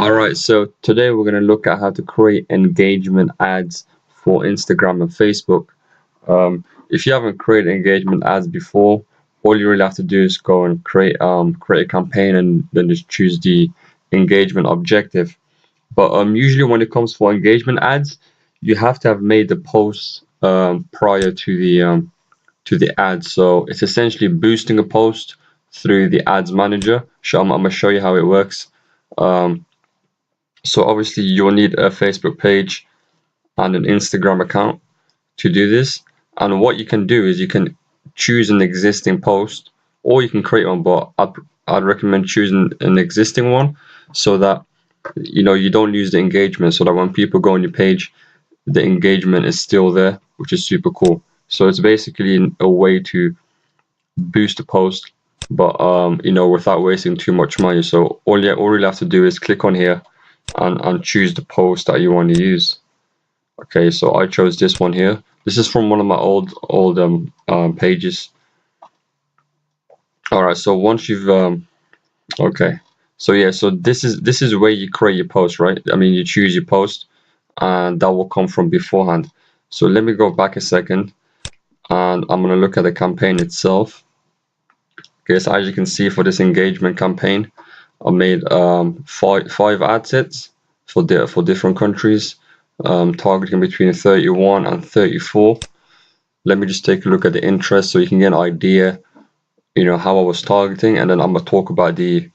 Alright, so today we're going to look at how to create engagement ads for Instagram and Facebook. If you haven't created engagement ads before, all you really have to do is go and create a campaign and then just choose the engagement objective. But usually when it comes for engagement ads, you have to have made the post prior to the ad. So it's essentially boosting a post through the ads manager. I'm going to show you how it works. Um, so obviously you'll need a Facebook page and an Instagram account to do this. And what you can do is you can choose an existing post or you can create one, but I'd recommend choosing an existing one so that you don't lose the engagement, so that when people go on your page, the engagement is still there, which is super cool. So it's basically a way to boost a post, but without wasting too much money. So all you really have to do is click on here and choose the post that you want to use. Okay, so I chose this one here. This is from one of my old pages. All right, so once you've okay, so yeah, so this is where you create your post, right? I mean, you choose your post, and that will come from beforehand. So let me go back a second, and I'm gonna look at the campaign itself. Okay, so as you can see, for this engagement campaign, I made five ad sets for different countries, targeting between 31 and 34. Let me just take a look at the interest so you can get an idea, how I was targeting, and then I'm gonna talk about the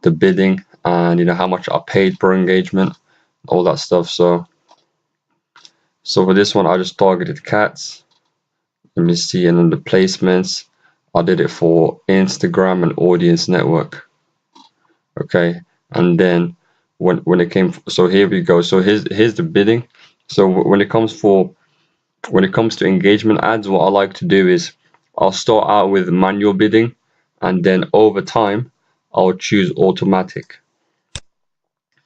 bidding and how much I paid per engagement, all that stuff. So for this one, I just targeted cats. Let me see, and then the placements, I did it for Instagram and audience network. Okay, and then when it came, so here we go. So here's the bidding. So when it comes to engagement ads, what I like to do is I'll start out with manual bidding, and then over time I'll choose automatic.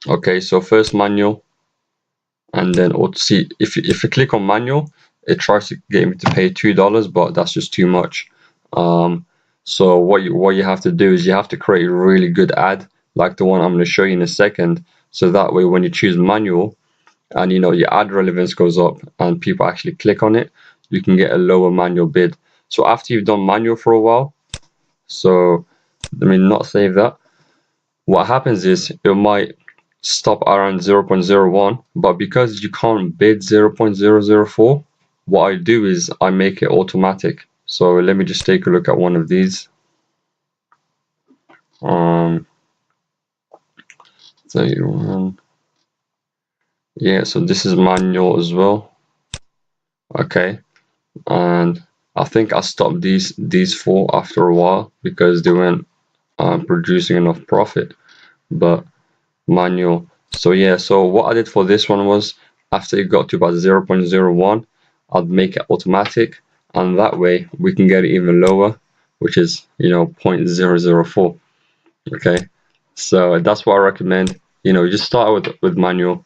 Okay, so first manual, and then see if you click on manual, it tries to get me to pay $2, but that's just too much. So what you have to do is you have to create a really good ad, like the one I'm going to show you in a second. So that way, when you choose manual, and your ad relevance goes up, and people actually click on it, you can get a lower manual bid. So after you've done manual for a while, so let me not save that. What happens is it might stop around 0.01, but because you can't bid 0.004, what I do is I make it automatic. So let me just take a look at one of these. 31. Yeah, so this is manual as well. Okay, and I think I stopped these four after a while because they weren't producing enough profit. But manual. So yeah, so what I did for this one was after it got to about 0.01, I'd make it automatic, and that way we can get it even lower, which is 0.004. Okay, so that's what I recommend. Just start with manual.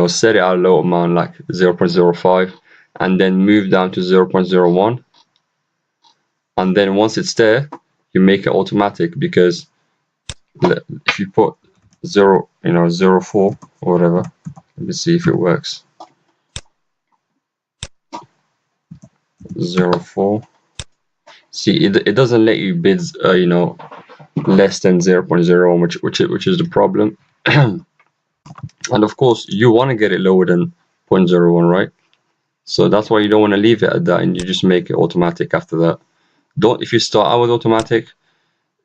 Set it at a low amount like 0.05, and then move down to 0.01, and then once it's there, you make it automatic, because if you put 0.04 or whatever, let me see if it works. 0.04. See, it doesn't let you bid less than 0.01, which is the problem. And of course you want to get it lower than 0.01, right? So that's why you don't want to leave it at that, and you just make it automatic after that. If you start out with automatic,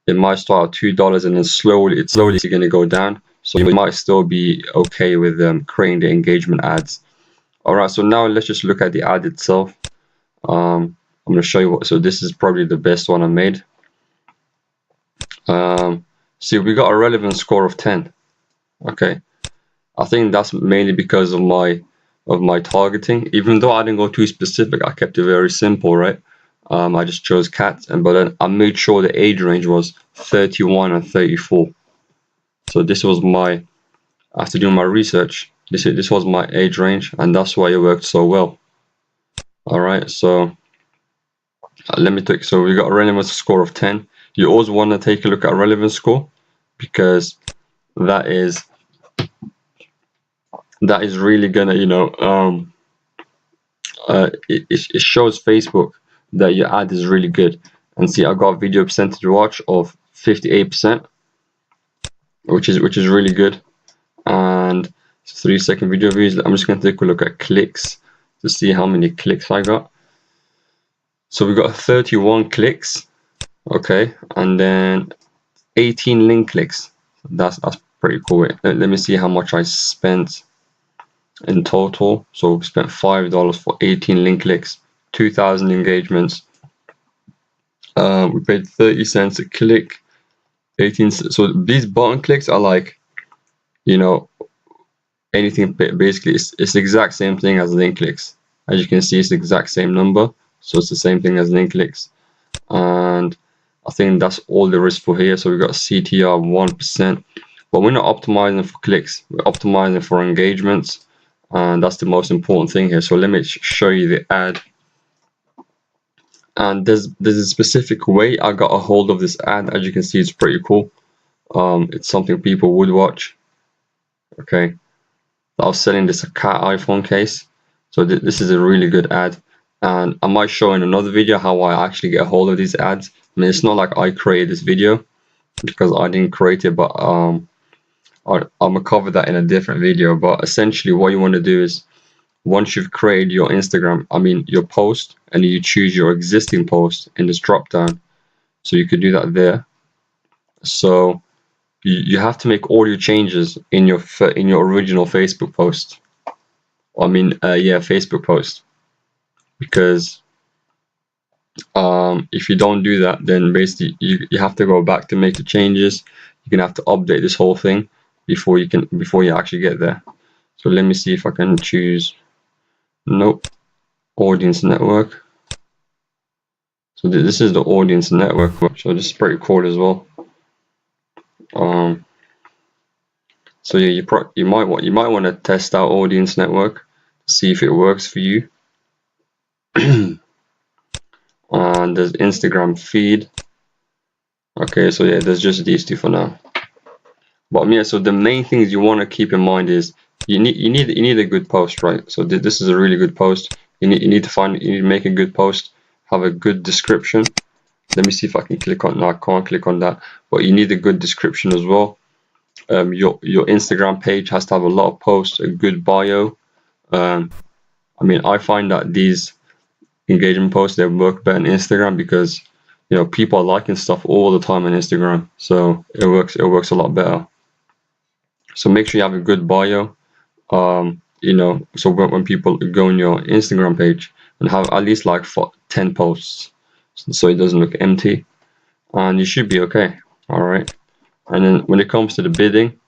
it might start at $2, and then it's slowly going to go down. So you might still be okay with creating the engagement ads. All right, so now let's just look at the ad itself. I'm going to show you so this is probably the best one I made. See, we got a relevance score of 10. Okay, I think that's mainly because of my targeting. Even though I didn't go too specific, I kept it very simple, right? I just chose cats, but then I made sure the age range was 31 and 34. So this was after doing my research, this was my age range, and that's why it worked so well. All right, so let me take. So we got a relevance score of 10. You always want to take a look at relevance score, because that is that is really gonna, it shows Facebook that your ad is really good. And see, I got video percentage watch of 58%, which is really good. And 3-second video views. I'm just gonna take a look at clicks to see how many clicks I got. So we got 31 clicks, okay, and then 18 link clicks. That's pretty cool. Let me see how much I spent in total. So we spent $5 for 18 link clicks, 2,000 engagements. We paid 30 cents a click, 18. So these button clicks are like, you know, anything. Basically, it's the exact same thing as link clicks. As you can see, it's the exact same number. So it's the same thing as link clicks. And I think that's all there is for here. So we got CTR 1%, but we're not optimizing for clicks. We're optimizing for engagements, and that's the most important thing here. So let me show you the ad. And there's a specific way I got a hold of this ad. As you can see, it's pretty cool. It's something people would watch. Okay, I was selling this cat iPhone case. So this is a really good ad. And I might show in another video how I actually get a hold of these ads. I mean, it's not like I created this video because I didn't create it, but I'm gonna cover that in a different video. But essentially, what you want to do is once you've created your Instagram, your post, and you choose your existing post in this drop down. So you could do that there. So you have to make all your changes in your original Facebook post. Facebook post, because if you don't do that, then basically you have to go back to make the changes. You're gonna have to update this whole thing before you actually get there. So let me see if I can choose. Nope, audience network. So this is the audience network. So this is pretty cool as well. So yeah, you might want to test out audience network, see if it works for you. And there's Instagram feed. Okay, so yeah, there's just these two for now. But yeah, so the main things you want to keep in mind is you need a good post, right? So this is a really good post. You need to make a good post, have a good description. Let me see if I can click on. No, I can't click on that. But you need a good description as well. Your Instagram page has to have a lot of posts, a good bio. I find that these engagement posts, they work better on Instagram because people are liking stuff all the time on Instagram, so it works a lot better. So make sure you have a good bio. So when people go on your Instagram page, and have at least like 10 posts, so it doesn't look empty, and you should be okay. All right. And then when it comes to the bidding,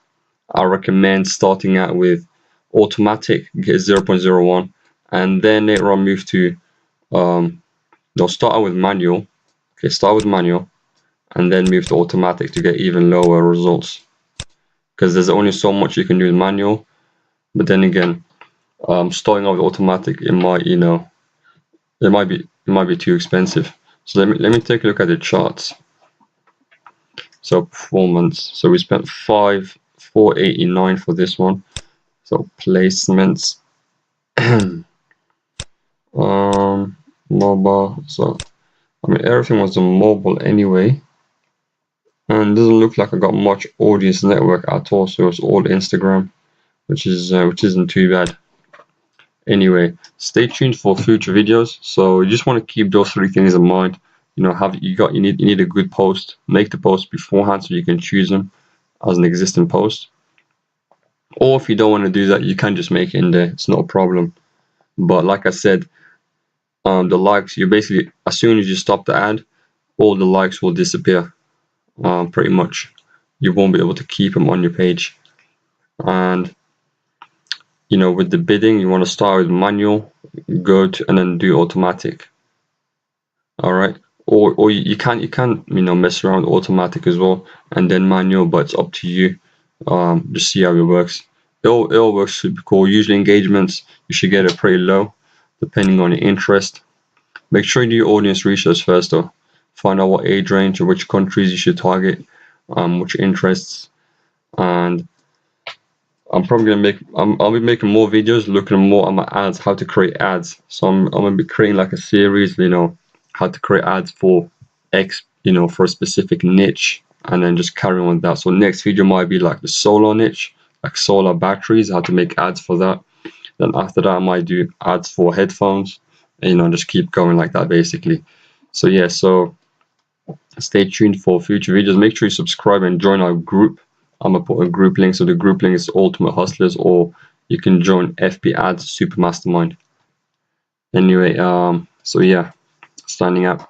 I recommend starting out with automatic, get 0.01, and then later on move to they'll start out with manual. Okay, start with manual, and then move to automatic to get even lower results. Because there's only so much you can do with manual. But then again, starting out with automatic, it might be too expensive. So let me take a look at the charts. So performance. So we spent 489 for this one. So placements. Mobile. So everything was on mobile anyway. And it doesn't look like I got much audience network at all, so it's all Instagram, which isn't too bad. Anyway, stay tuned for future videos. So you just want to keep those three things in mind. You need a good post. Make the post beforehand so you can choose them as an existing post. Or if you don't want to do that, you can just make it in there. It's not a problem. But like I said, the likes, you basically, as soon as you stop the ad, all the likes will disappear. Pretty much. You won't be able to keep them on your page. And with the bidding, you want to start with manual, and then do automatic. All right. Or you can mess around with automatic as well, and then manual, but it's up to you. Just see how it works. It all works super cool. Usually engagements, you should get it pretty low, depending on your interest. Make sure you do your audience research first, though. Find out what age range or which countries you should target, which interests, and I'm probably gonna make I'll be making more videos looking more at my ads, how to create ads. So I'm gonna be creating like a series, how to create ads for X, for a specific niche, and then just carry on with that. So next video might be like the solar niche, like solar batteries, how to make ads for that. Then after that I might do ads for headphones, and just keep going like that basically. So yeah, so stay tuned for future videos. Make sure you subscribe and join our group. I'm gonna put a group link. So the group link is Ultimate Hustlers, or you can join FB Ads Super Mastermind. Anyway, so yeah, signing out.